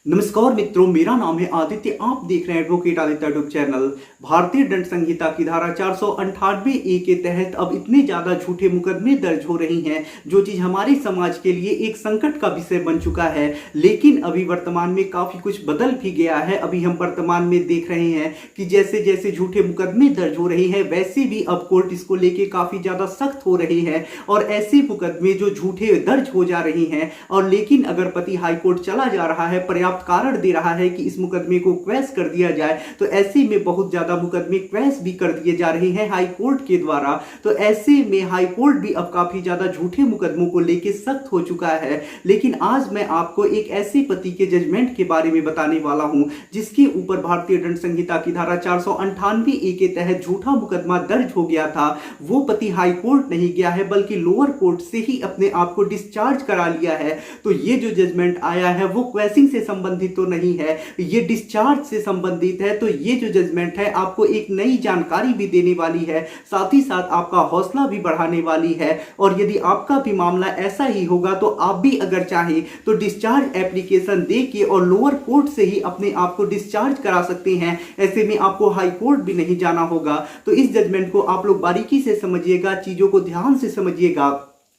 नमस्कार मित्रों, मेरा नाम है आदित्य। आप देख रहे हैं एडवोकेट आदित्य यूट्यूब चैनल। भारतीय दंड संहिता की धारा 498 ए के तहत अब इतने ज्यादा झूठे मुकदमे दर्ज हो रही हैं, जो चीज हमारे समाज के लिए एक संकट का विषय बन चुका है। लेकिन अभी वर्तमान में काफी कुछ बदल भी गया है। अभी हम वर्तमान में देख रहे हैं कि जैसे जैसे झूठे मुकदमे दर्ज हो रहे हैं, वैसे भी अब कोर्ट इसको लेके काफी ज्यादा सख्त हो रही है। और ऐसे मुकदमे जो झूठे दर्ज हो जा रही हैं, और लेकिन अगर पति हाईकोर्ट चला जा रहा है, पर्याप्त कारण दे रहा है कि इस मुकदमे को क्वैश कर दिया जाए, तो ऐसे में बहुत ज्यादा मुकदमे क्वैश भी कर दिए जा रहे हैं हाई कोर्ट के द्वारा। तो ऐसे में हाई कोर्ट भी अब काफी ज्यादा झूठे मुकदमों को लेकर सख्त हो चुका है। लेकिन आज मैं आपको एक ऐसे पति के जजमेंट के बारे में बताने वाला हूं, जिसके ऊपर भारतीय दंड संहिता की धारा 498 ए के तहत झूठा मुकदमा दर्ज हो गया था। वो पति हाई कोर्ट नहीं गया है, बल्कि लोअर कोर्ट से ही अपने आप को डिस्चार्ज करा लिया है। तो ये जो जजमेंट आया है वो क्वैशिंग से संबंधित तो नहीं है, ये डिस्चार्ज से संबंधित है। तो ये जो जजमेंट है आपको एक नई जानकारी भी देने वाली है, साथ ही साथ आपका हौसला भी बढ़ाने वाली है। और यदि आपका भी मामला ऐसा ही होगा, तो आप भी अगर चाहें तो डिस्चार्ज एप्लीकेशन देके और लोअर कोर्ट से ही अपने आप को डिस्चार्ज करा सकते हैं। ऐसे में आपको हाई कोर्ट भी नहीं जाना होगा। तो इस जजमेंट को आप लोग बारीकी से समझिएगा, चीजों को ध्यान से समझिएगा।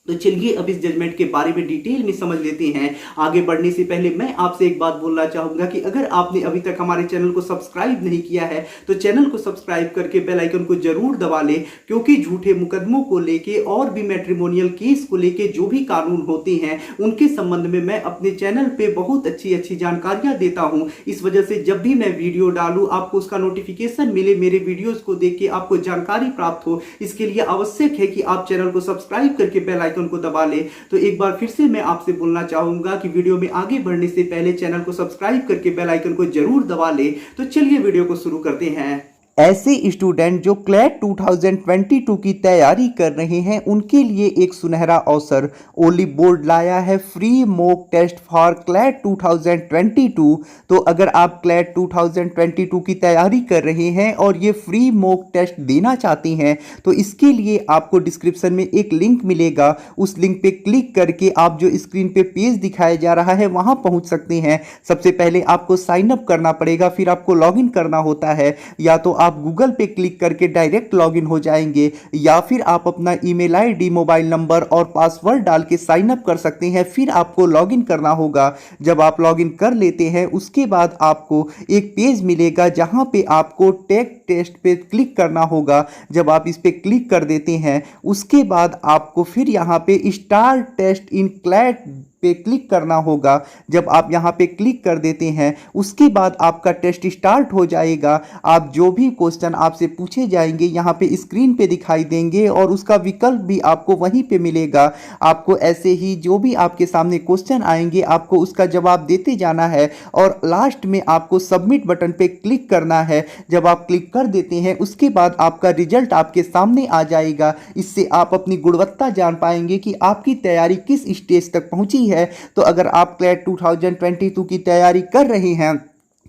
तो चलिए अब इस जजमेंट के बारे में डिटेल में समझ लेते हैं। आगे बढ़ने से पहले मैं आपसे एक बात बोलना चाहूंगा कि अगर आपने अभी तक हमारे चैनल को सब्सक्राइब नहीं किया है, तो चैनल को सब्सक्राइब करके बेल आइकन को जरूर दबा लें, क्योंकि झूठे मुकदमों को लेके और भी मैट्रिमोनियल केस को लेके जो भी कानून होते हैं, उनके संबंध में मैं अपने चैनल पे बहुत अच्छी जानकारियां देता हूं। इस वजह से जब भी मैं वीडियो डालूं, आपको उसका नोटिफिकेशन मिले, मेरे वीडियोज को देख के आपको जानकारी प्राप्त हो। इसके लिए आवश्यक है कि आप चैनल को सब्सक्राइब करके बेल आइकन को दबा ले। तो एक बार फिर से मैं आपसे बोलना चाहूंगा कि वीडियो में आगे बढ़ने से पहले चैनल को सब्सक्राइब करके बेल आइकन को जरूर दबा ले। तो चलिए वीडियो को शुरू करते हैं। ऐसे स्टूडेंट जो क्लैट 2022 की तैयारी कर रहे हैं, उनके लिए एक सुनहरा अवसर ओली बोर्ड लाया है, free mock test for CLAT 2022। तो अगर आप क्लैट 2022 की तैयारी कर रहे हैं और ये फ्री मॉक टेस्ट देना चाहते हैं, तो इसके लिए आपको डिस्क्रिप्शन में एक लिंक मिलेगा। उस लिंक पे क्लिक करके आप जो स्क्रीन पे पेज दिखाया जा रहा है वहां पहुंच सकते हैं। सबसे पहले आपको साइन अप करना पड़ेगा, फिर आपको लॉगिन करना होता है। या तो आप गूगल पे क्लिक करके डायरेक्ट लॉगिन हो जाएंगे, या फिर आप अपना ईमेल आईडी, मोबाइल नंबर और पासवर्ड डाल के साइन अप कर सकते हैं। फिर आपको लॉगिन करना होगा। जब आप लॉगिन कर लेते हैं, उसके बाद आपको एक पेज मिलेगा जहां पे आपको टेक टेस्ट पे क्लिक करना होगा। जब आप इस पे क्लिक कर देते हैं, उसके बाद आपको फिर यहाँ पे स्टार्ट टेस्ट इन क्लैट पे क्लिक करना होगा। जब आप यहाँ पे क्लिक कर देते हैं, उसके बाद आपका टेस्ट स्टार्ट हो जाएगा। आप जो भी क्वेश्चन आपसे पूछे जाएंगे यहाँ पे स्क्रीन पे दिखाई देंगे, और उसका विकल्प भी आपको वहीं पे मिलेगा। आपको ऐसे ही जो भी आपके सामने क्वेश्चन आएंगे, आपको उसका जवाब देते जाना है, और लास्ट में आपको सबमिट बटन पे क्लिक करना है। जब आप क्लिक कर देते हैं, उसके बाद आपका रिजल्ट आपके सामने आ जाएगा। इससे आप अपनी गुणवत्ता जान पाएंगे कि आपकी तैयारी किस स्टेज तक पहुंची है। तो अगर आप क्लैट 2022 की तैयारी कर रहे हैं,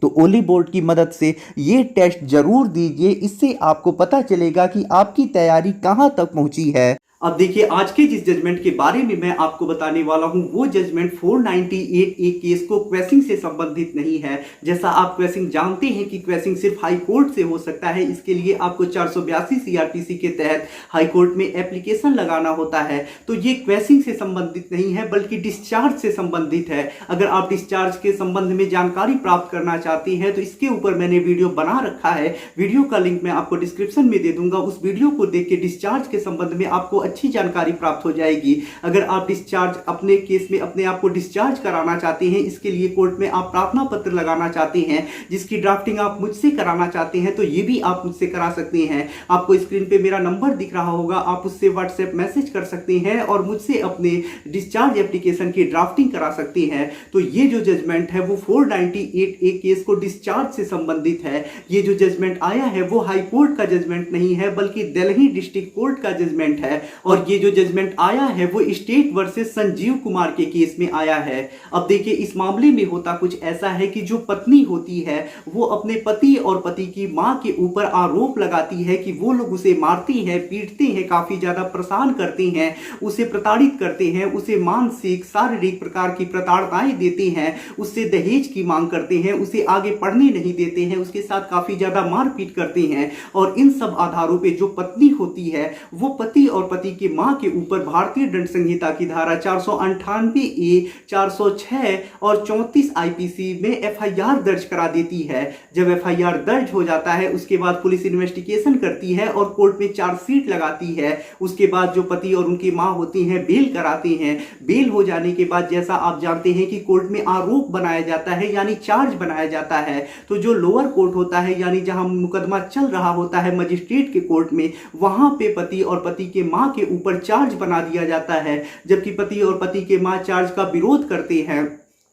तो ओली बोर्ड की मदद से ये टेस्ट जरूर दीजिए। इससे आपको पता चलेगा कि आपकी तैयारी कहां तक पहुंची है। अब देखिए, आज के जिस जजमेंट के बारे में मैं आपको बताने वाला हूं, वो जजमेंट 498 ए केस को क्वैशिंग से संबंधित नहीं है। जैसा आप क्वैशिंग जानते हैं कि क्वैशिंग सिर्फ हाई कोर्ट से हो सकता है। इसके लिए आपको 482 सीआरपीसी के तहत हाई कोर्ट में एप्लीकेशन लगाना होता है। तो ये क्वैशिंग से संबंधित नहीं है, बल्कि डिस्चार्ज से संबंधित है। अगर आप डिस्चार्ज के संबंध में जानकारी प्राप्त करना चाहते हैं, तो इसके ऊपर मैंने वीडियो बना रखा है। वीडियो का लिंक मैं आपको डिस्क्रिप्शन में दे दूंगा। उस वीडियो को देख के डिस्चार्ज के संबंध में आपको अच्छी जानकारी प्राप्त हो जाएगी। अगर आप डिस्चार्ज अपने केस में अपने आप को डिस्चार्ज कराना चाहते हैं, इसके लिए कोर्ट में आप प्रार्थना पत्र लगाना चाहते हैं, जिसकी ड्राफ्टिंग आप मुझसे कराना चाहते हैं, तो ये भी आप मुझसे करा सकते हैं। आपको स्क्रीन पे मेरा नंबर दिख रहा होगा, आप उससे व्हाट्सएप मैसेज कर सकते हैं और मुझसे अपने डिस्चार्ज एप्लीकेशन की ड्राफ्टिंग करा सकते हैं। तो ये जो जजमेंट है वो 498 ए केस को डिस्चार्ज से संबंधित है। ये जो जजमेंट आया है वो हाई कोर्ट का जजमेंट नहीं है, बल्कि दिल्ली डिस्ट्रिक्ट कोर्ट का जजमेंट है। और ये जो जजमेंट आया है वो स्टेट वर्सेस संजीव कुमार के केस में आया है। अब देखिए इस मामले में होता कुछ ऐसा है कि जो पत्नी होती है वो अपने पति और पति की मां के ऊपर आरोप लगाती है कि वो लोग उसे मारते हैं, पीटते हैं, काफी ज्यादा परेशान करते हैं, उसे प्रताड़ित करते हैं, उसे मानसिक शारीरिक प्रकार की प्रताड़नाएं देते हैं, उससे दहेज की मांग करते हैं, उसे आगे पढ़ने नहीं देते हैं, उसके साथ काफी ज्यादा मारपीट करते हैं। और इन सब आधारों पे जो पत्नी होती है वो पति और पति की मां के ऊपर भारतीय दंड संहिता की धारा 498A, 406 और 34 आईपीसी में एफआईआर दर्ज करा देती है। जब एफआईआर दर्ज हो जाता है उसके बाद पुलिस इन्वेस्टिगेशन करती है और कोर्ट में चार्जशीट लगाती है। उसके बाद जो पति और उनकी मां होती हैं बेल कराते हैं। बेल हो जाने के बाद जैसा आप जानते हैं कि कोर्ट में आरोप बनाया जाता है यानी चार्ज बनाया जाता है। तो जो लोअर कोर्ट होता है यानी जहां मुकदमा चल रहा होता है मजिस्ट्रेट के कोर्ट में, वहां पे पति और पति के मां के ऊपर चार्ज बना दिया जाता है। जबकि पति और पति के मां चार्ज का विरोध करते हैं,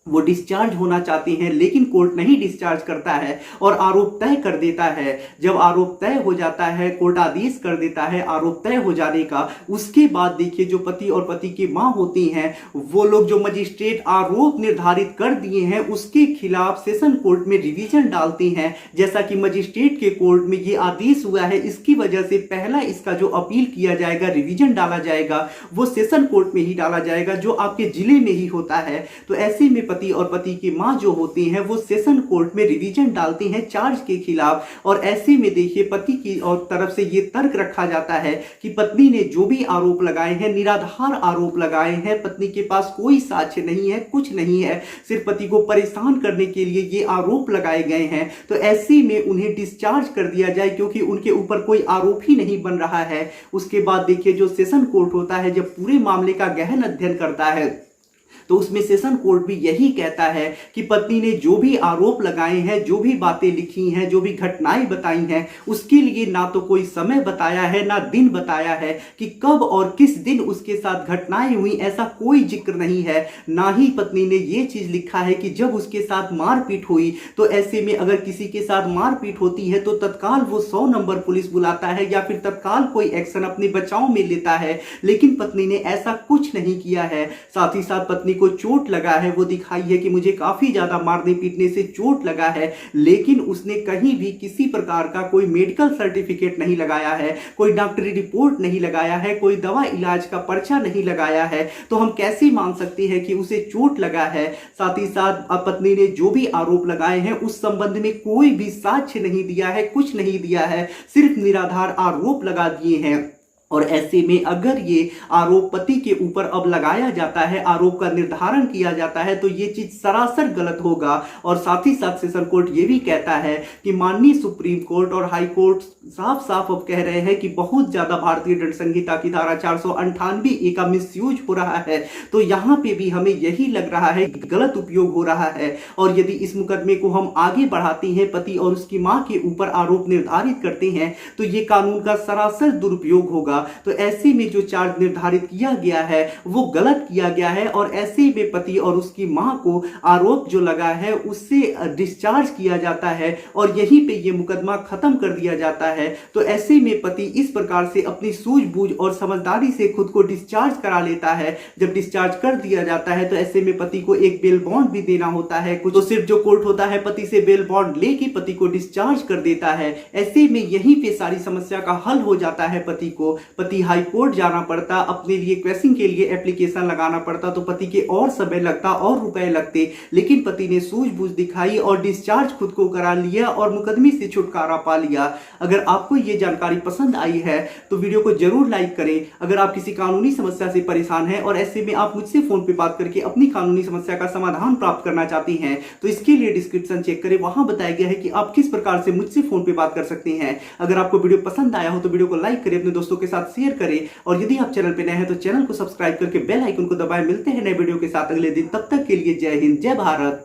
वो डिस्चार्ज होना चाहते हैं लेकिन कोर्ट नहीं डिस्चार्ज करता है और आरोप तय कर देता है। जब आरोप तय हो जाता है, कोर्ट आदेश कर देता है आरोप तय हो जाने का, उसके बाद देखिए जो पति और पति की मां होती हैं वो लोग जो मजिस्ट्रेट आरोप निर्धारित कर दिए हैं उसके खिलाफ सेशन कोर्ट में रिवीजन डालते हैं। जैसा कि मजिस्ट्रेट के कोर्ट में ये आदेश हुआ है, इसकी वजह से पहला इसका जो अपील किया जाएगा, रिवीजन डाला जाएगा, वो सेशन कोर्ट में ही डाला जाएगा जो आपके जिले में ही होता है। तो ऐसे में पति और पति की मां जो होती हैं वो सेशन कोर्ट में रिवीजन डालती हैं चार्ज के खिलाफ। और ऐसे में देखिए पति की और तरफ से ये तर्क रखा जाता है कि पत्नी ने जो भी आरोप लगाए हैं निराधार आरोप लगाए हैं, पत्नी के पास कोई साक्ष्य नहीं है, कुछ नहीं है, सिर्फ पति को परेशान करने के लिए ये आरोप लगाए गए हैं। तो ऐसे में उन्हें डिस्चार्ज कर दिया जाए क्योंकि उनके ऊपर कोई आरोप ही नहीं बन रहा है। उसके बाद देखिए जो सेशन कोर्ट होता है जब पूरे मामले का गहन अध्ययन करता है तो उसमें सेशन कोर्ट भी यही कहता है कि पत्नी ने जो भी आरोप लगाए हैं, जो भी बातें लिखी हैं, जो भी घटनाएं बताई हैं, उसके लिए ना तो कोई समय बताया है ना दिन बताया है कि कब और किस दिन उसके साथ घटनाएं हुई, ऐसा कोई जिक्र नहीं है। ना ही पत्नी ने ये चीज लिखा है कि जब उसके साथ मारपीट हुई तो ऐसे में अगर किसी के साथ मारपीट होती है तो तत्काल वो 100 नंबर पुलिस बुलाता है या फिर तत्काल कोई एक्शन अपने बचाव में लेता है, लेकिन पत्नी ने ऐसा कुछ नहीं किया है। साथ ही साथ पत्नी को चोट लगा है, वो दिखाई है कि मुझे काफी ज्यादा मारने पीटने से चोट लगा है, लेकिन उसने कहीं भी किसी प्रकार का कोई मेडिकल सर्टिफिकेट नहीं लगाया है, कोई डॉक्टरी रिपोर्ट नहीं लगाया है, कोई दवा इलाज का पर्चा नहीं लगाया है। तो हम कैसे मान सकते हैं कि उसे चोट लगा है। साथ ही साथ पत्नी ने जो भी आरोप लगाए हैं उस संबंध में कोई भी साक्ष्य नहीं दिया है, कुछ नहीं दिया है, सिर्फ निराधार आरोप लगा दिए हैं। और ऐसे में अगर ये आरोप पति के ऊपर अब लगाया जाता है, आरोप का निर्धारण किया जाता है, तो ये चीज सरासर गलत होगा। और साथ ही साथ सेशन कोर्ट ये भी कहता है कि माननीय सुप्रीम कोर्ट और हाई कोर्ट साफ साफ अब कह रहे हैं कि बहुत ज्यादा भारतीय दंड संहिता की धारा 498A का मिसयूज हो रहा है। तो यहाँ पे भी हमें यही लग रहा है कि गलत उपयोग हो रहा है। और यदि इस मुकदमे को हम आगे बढ़ाते हैं, पति और उसकी मां के ऊपर आरोप निर्धारित करते हैं, तो ये कानून का सरासर दुरुपयोग होगा। तो ऐसे में जो चार्ज निर्धारित किया गया है वो गलत किया गया है और ऐसे में पति और उसकी मां को आरोप जो लगा है उससे डिस्चार्ज किया जाता है और यहीं पे ये मुकदमा खत्म कर दिया जाता है। तो ऐसे में पति इस प्रकार से अपनी सूझबूझ और समझदारी से खुद को डिस्चार्ज करा लेता है। जब डिस्चार्ज कर दिया जाता है तो ऐसे में पति को एक बेल बॉन्ड भी देना होता है। कुछ तो सिर्फ जो कोर्ट होता है पति से बेल बॉन्ड लेके पति को डिस्चार्ज कर देता है। ऐसे में यहीं पे सारी समस्या का हल हो जाता है। पति हाई कोर्ट जाना पड़ता, अपने लिए क्वेश्चन के लिए एप्लीकेशन लगाना पड़ता, तो पति के और समय लगता और रुपए लगते, लेकिन पति ने सूझबूझ दिखाई और डिस्चार्ज खुद को करा लिया और मुकदमे से छुटकारा पा लिया। अगर आपको ये जानकारी पसंद आई है तो वीडियो को जरूर लाइक करें। अगर आप किसी कानूनी समस्या से परेशान हैं और ऐसे में आप मुझसे फोन पे बात करके अपनी कानूनी समस्या का समाधान प्राप्त करना चाहते हैं तो इसके लिए डिस्क्रिप्शन चेक करें, वहां बताया गया है कि आप किस प्रकार से मुझसे फोन पे बात कर सकते हैं। अगर आपको वीडियो पसंद आया हो तो वीडियो को लाइक करें, अपने दोस्तों के साथ शेयर करें और यदि आप चैनल पे नए हैं तो चैनल को सब्सक्राइब करके बेल आइकन को दबाएं। मिलते हैं नए वीडियो के साथ अगले दिन, तब तक के लिए जय हिंद, जय भारत।